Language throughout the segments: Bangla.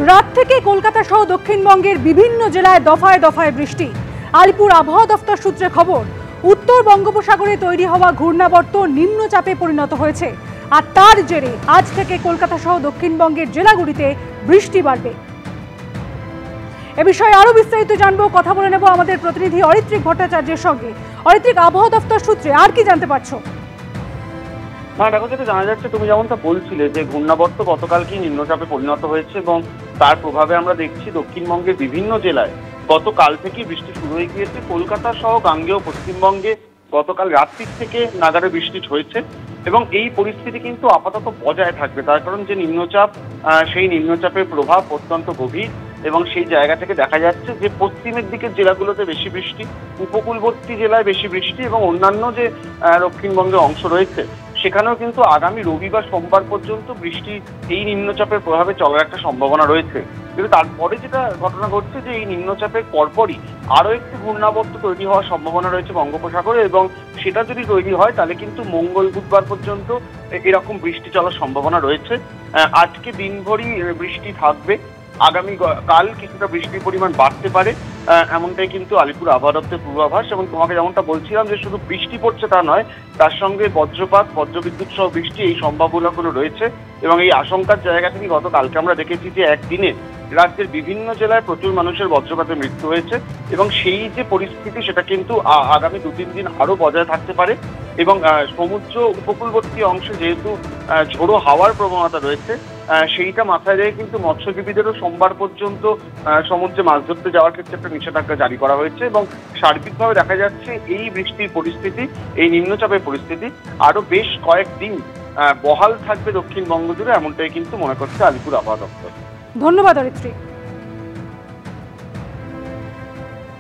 রাত থেকে কলকাতা সহ দক্ষিণবঙ্গের বিভিন্ন জেলায় দফায় দফায় বৃষ্টি। আলিপুর আবহাওয়া দফতর সূত্রে খবর, উত্তর বঙ্গোপসাগরে তৈরি হওয়া ঘূর্ণাবর্ত নিম্নচাপে পরিণত হয়েছে, আর তার জেরে আজ থেকে কলকাতা সহ দক্ষিণবঙ্গের জেলাগুলিতে বৃষ্টি বাড়বে। এ বিষয়ে আরো বিস্তারিত জানবো, কথা বলে নেব আমাদের প্রতিনিধি অরিত্রিক ভট্টাচার্যের সঙ্গে। অরিত্রিক, আবহাওয়া দফতর সূত্রে আর কি জানতে পারছো? দেখো, যেটা জানা যাচ্ছে, তুমি যেমনটা বলছিলে যে ঘূর্ণাবর্ত গতকালকে নিম্নচাপে পরিণত হয়েছে এবং তার প্রভাবে আমরা দেখছি দক্ষিণবঙ্গের বিভিন্ন জেলায় গতকাল থেকে বৃষ্টি শুরু হয়ে গিয়েছে। কলকাতা সহ গাঙ্গেয় পশ্চিমবঙ্গে গতকাল রাত্রির থেকে নাগারে বৃষ্টি হয়েছে এবং এই পরিস্থিতি কিন্তু আপাতত বজায় থাকবে। তার কারণ যে নিম্নচাপ, সেই নিম্নচাপের প্রভাব অত্যন্ত গভীর এবং সেই জায়গা থেকে দেখা যাচ্ছে যে পশ্চিমের দিকের জেলাগুলোতে বেশি বৃষ্টি, উপকূলবর্তী জেলায় বেশি বৃষ্টি এবং অন্যান্য যে দক্ষিণবঙ্গের অংশ রয়েছে সেখানেও কিন্তু আগামী রবিবার সোমবার পর্যন্ত বৃষ্টি এই নিম্নচাপের প্রভাবে চলার একটা সম্ভাবনা রয়েছে। কিন্তু তারপরে যেটা ঘটনা ঘটছে যে এই নিম্নচাপের পরপরই আরো একটি ঘূর্ণাবর্ত তৈরি হওয়ার সম্ভাবনা রয়েছে বঙ্গোপসাগরে এবং সেটা যদি তৈরি হয় তাহলে কিন্তু মঙ্গল বুধবার পর্যন্ত এরকম বৃষ্টি চলার সম্ভাবনা রয়েছে। আজকে দিনভরই বৃষ্টি থাকবে, আগামী কাল কিছুটা বৃষ্টির পরিমাণ বাড়তে পারে, এমনটাই কিন্তু আলিপুর আবহাওয়া দপ্তরের পূর্বাভাস। এবং তোমাকে যেমনটা বলছিলাম যে শুধু বৃষ্টি পড়ছে তা নয়, তার সঙ্গে বজ্রপাত, বজ্রবিদ্যুৎ সহ বৃষ্টি এই সম্ভাবনাগুলো রয়েছে এবং এই আশঙ্কার জায়গা থেকে গতকালকে আমরা দেখেছি যে একদিনে রাজ্যের বিভিন্ন জেলায় প্রচুর মানুষের বজ্রপাতে মৃত্যু হয়েছে এবং সেই যে পরিস্থিতি সেটা কিন্তু আগামী 2-3 দিন আরো বজায় থাকতে পারে এবং সমুদ্র উপকূলবর্তী অংশে যেহেতু ঝোড়ো হাওয়ার প্রবণতা রয়েছে, সেইটা মাথায় রেখে কিন্তু মৎস্যজীবীদেরও সোমবার পর্যন্ত সমুদ্রে মাছ ধরতে যাওয়ার ক্ষেত্রে একটা নিষেধাজ্ঞা জারি করা হয়েছে এবং সার্বিকভাবে দেখা যাচ্ছে এই বৃষ্টির পরিস্থিতি, এই নিম্নচাপের পরিস্থিতি আরো বেশ কয়েকদিন বহাল থাকবে দক্ষিণবঙ্গ জুড়ে, এমনটাই কিন্তু মনে করছে আলিপুর আবহাওয়া দপ্তর। ধন্যবাদ অরিত্রিক।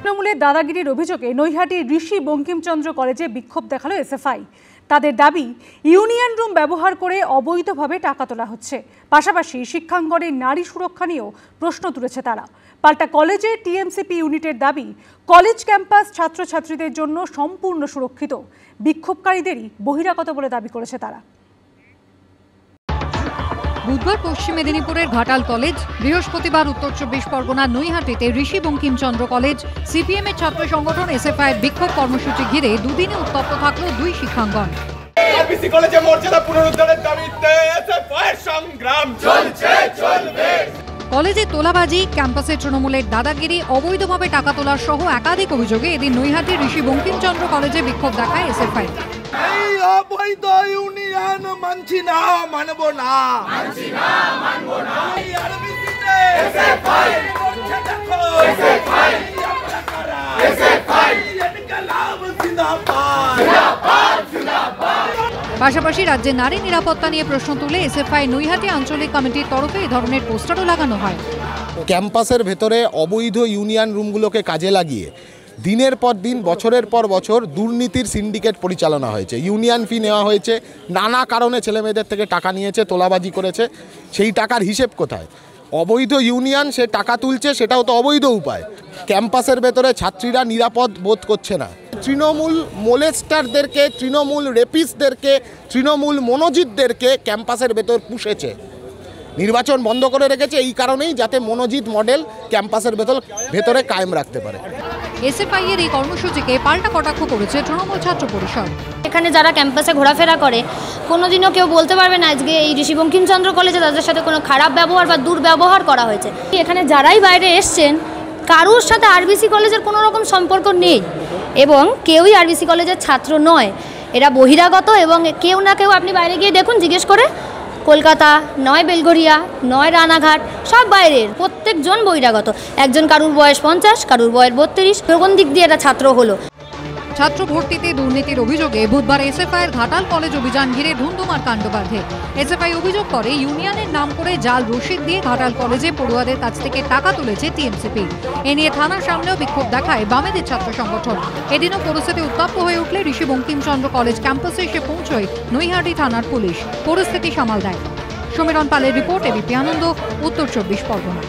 তৃণমূলের দাদাগিরির অভিযোগে নৈহাটির ঋষি বঙ্কিমচন্দ্র কলেজে বিক্ষোভ দেখালো এসএফআই। তাদের দাবি, ইউনিয়ন রুম ব্যবহার করে অবৈধভাবে টাকা তোলা হচ্ছে। পাশাপাশি শিক্ষাঙ্গনের নারী সুরক্ষা নিয়েও প্রশ্ন তুলেছে তারা। পাল্টা কলেজে টিএমসিপি ইউনিটের দাবি, কলেজ ক্যাম্পাস ছাত্রছাত্রীদের জন্য সম্পূর্ণ সুরক্ষিত। বিক্ষোভকারীদেরই বহিরাগত বলে দাবি করেছে তারা। বুধবার পশ্চিম মেদিনীপুরের ঘাটাল কলেজ, বৃহস্পতিবার উত্তর 24 পরগনার নৈহাটিতে ঋষি বঙ্কিমচন্দ্র কলেজ, সিপিএম এর ছাত্র সংগঠন এসএফআই এর বিক্ষোভ কর্মসূচি ঘিরে দুদিনে উত্তপ্ত থাকলো দুই শিক্ষাঙ্গন। আরবিসি কলেজে মর্যাদা পুনরুদ্ধারের দাবিতে এসএফআই এর সংগ্রাম চলছে চলবে। কলেজে তোলাবাজি, ক্যাম্পাসে তৃণমূলের দাদাগিরি, অবৈধভাবে টাকা তোলার সহ একাধিক অভিযোগে এদিন নৈহাটির ঋষি বঙ্কিমচন্দ্র কলেজে বিক্ষোভ দেখায় এসএফআই। এই অবৈধ ইউনিয়ন মানছি না, মানব না, মানছি না, মানব না। এই আরবিসিতে এসএফআই করছে দেখো, এসএফআই আমরা করা, এসএফআই ইনকলাব জিন্দাবাদ, জিন্দাবাদ, জিন্দাবাদ। পাশাপাশি রাজ্যের নারী নিরাপত্তা নিয়ে প্রশ্ন তুলে এসএফআই নৈহাটি আঞ্চলিক কমিটির তরফে এই ধরনের পোস্টারও লাগানো হয়। ক্যাম্পাসের ভেতরে অবৈধ ইউনিয়ন রুমগুলোকে কাজে লাগিয়ে দিনের পর দিন, বছরের পর বছর দুর্নীতির সিন্ডিকেট পরিচালনা হয়েছে। ইউনিয়ন ফি নেওয়া হয়েছে, নানা কারণে ছেলেমেয়েদের থেকে টাকা নিয়েছে, তোলাবাজি করেছে। সেই টাকার হিসেব কোথায়? অবৈধ ইউনিয়ন সে টাকা তুলছে, সেটাও তো অবৈধ উপায়। ক্যাম্পাসের ভেতরে ছাত্রীরা নিরাপদ বোধ করছে না। তৃণমূল মোলেস্টারদেরকে, তৃণমূল রেপিস্টদেরকে, তৃণমূল মনোজিতদেরকে ক্যাম্পাসের ভেতর পুষেছে। নির্বাচন বন্ধ করে রেখেছে এই কারণেই, যাতে মনোজিত মডেল ক্যাম্পাসের ভেতরে কায়েম রাখতে পারে। এসএফআই এর এই কর্মসূচিকে পাল্টা কটাক্ষ করেছে তৃণমূল ছাত্র পরিষদ। এখানে যারা ক্যাম্পাসে ঘোরাফেরা করে কোনোদিনও কেউ বলতে পারবে না আজকে এই ঋষি বঙ্কিমচন্দ্র কলেজে তাদের সাথে কোনো খারাপ ব্যবহার বা দুর্ব্যবহার করা হয়েছে। এখানে যারাই বাইরে এসছেন কারোর সাথে আরবিসি কলেজের কোনো রকম সম্পর্ক নেই এবং কেউই আরবিসি কলেজের ছাত্র নয়, এরা বহিরাগত। এবং কেউ না কেউ, আপনি বাইরে গিয়ে দেখুন, জিজ্ঞেস করে, কলকাতা নয়, বেলঘরিয়া নয়, রানাঘাট, সব বাইরের, প্রত্যেকজন বহিরাগত। একজন কারুর বয়স 50, কারুর বয়স 32, কোন দিক দিয়ে এটা ছাত্র হলো? ছাত্র ভর্তিতে দুর্নীতির অভিযোগে বুধবার এসএফআই এর ঘাটাল কলেজ অভিযান ঘিরে ধুন্ধুমার কাণ্ড বাধে। এসএফআই অভিযোগ করে ইউনিয়নের নাম করে জাল রসিদ দিয়ে ঘাটাল কলেজে পড়ুয়াদের কাছ থেকে টাকা তুলেছে টিএমসিপি। এ নিয়ে থানার সামনেও বিক্ষোভ দেখায় বামেদের ছাত্র সংগঠন। এদিনও পরিস্থিতি উত্তপ্ত হয়ে উঠলে ঋষি বঙ্কিমচন্দ্র কলেজ ক্যাম্পাসে এসে পৌঁছয় নৈহাটি থানার পুলিশ, পরিস্থিতি সামাল দেয়। সমীরণ পালের রিপোর্ট, এবিপি আনন্দ, উত্তর 24 পরগনা।